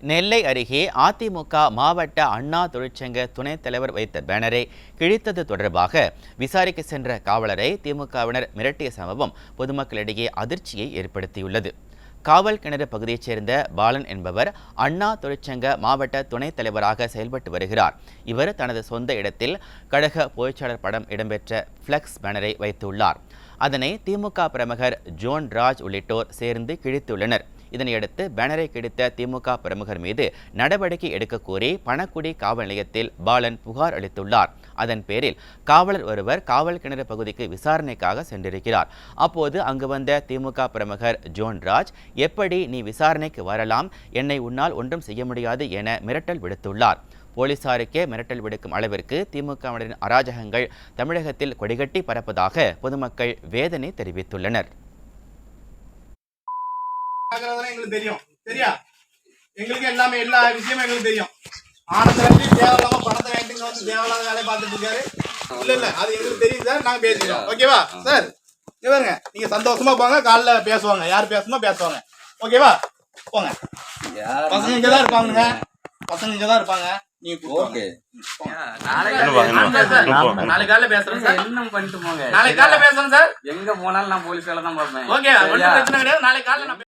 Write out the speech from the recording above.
நெல்லை அருகே அதிமுக மாவட்ட அண்ணா தொழிற்சங்க துணைத் தலைவர் வைத்த பேனரை கிழித்தது தொடர்பாக விசாரிக்க சென்ற காவலரை திமுகவினர் மிரட்டிய சம்பவம் பொதுமக்களிடையே அதிர்ச்சியை ஏற்படுத்தியுள்ளது. காவல் கிணறு பகுதியைச் சேர்ந்த பாலன் என்பவர் அண்ணா தொழிற்சங்க மாவட்ட துணைத் தலைவராக செயல்பட்டு வருகிறார். இவர் தனது சொந்த இடத்தில் கழக பொதுச்செயலாளர் படம் இடம்பெற்ற ஃப்ளெக்ஸ் பேனரை வைத்துள்ளார். அதனை திமுக பிரமுகர் ஜோன் ராஜ் உள்ளிட்டோர் சேர்ந்து கிழித்துள்ளனர். இதனையடுத்து பேனரை கிழித்த திமுக பிரமுகர் மீது நடவடிக்கை எடுக்க கோரி பணக்குடி காவல் நிலையத்தில் பாலன் புகார் அளித்துள்ளார். அதன் பேரில் காவலர் ஒருவர் காவல் கிணறு பகுதிக்கு விசாரணைக்காக சென்றிருக்கிறார். அப்போது அங்கு வந்த திமுக பிரமுகர் ஜோன் ராஜ், எப்படி நீ விசாரணைக்கு வரலாம், என்னை உன்னால் ஒன்றும் செய்ய முடியாது என மிரட்டல் விடுத்துள்ளார். போலீசாருக்கே மிரட்டல் விடுக்கும் அளவிற்கு திமுகவினரின் அராஜகங்கள் தமிழகத்தில் கொடிகட்டி பரப்பதாக பொதுமக்கள் வேதனை தெரிவித்துள்ளனர். எங்களுக்கு தெரியும் சரியா, எங்களுக்கு எல்லாமே எல்லா விஷயமும் எங்களுக்கு தெரியும். ஆனந்த தேவையில்லாம பணத்தை வாங்கிட்டு வந்து தேவையில்லாத வேலையை பார்த்துட்டு இருக்காரு. இல்ல அது எங்களுக்கு தெரியும் சார், நாங்க பேசிக்கிறோம். ஓகேவா சார்? பாருங்க, நீங்க சந்தோஷமா போங்க, காலைல பேசுவாங்க, யார் பேசணுமோ பேசுவாங்க. ஓகேவா? போங்க, பசங்க இங்கதான் இருப்பாங்க, பசங்க இங்கதான் இருப்பாங்க. நாளைக்கு காலைல பேசுறேன் சார். என்ன பண்ணிட்டு போங்க, நாளைக்கு காலைல பேசுறேன் சார். எங்க போனாலும் நான் போலீஸ் வேலை தான் பார்ப்பேன். ஓகே, ஒன்றும் பிரச்சனை கிடையாது. நாளைக்கு காலைல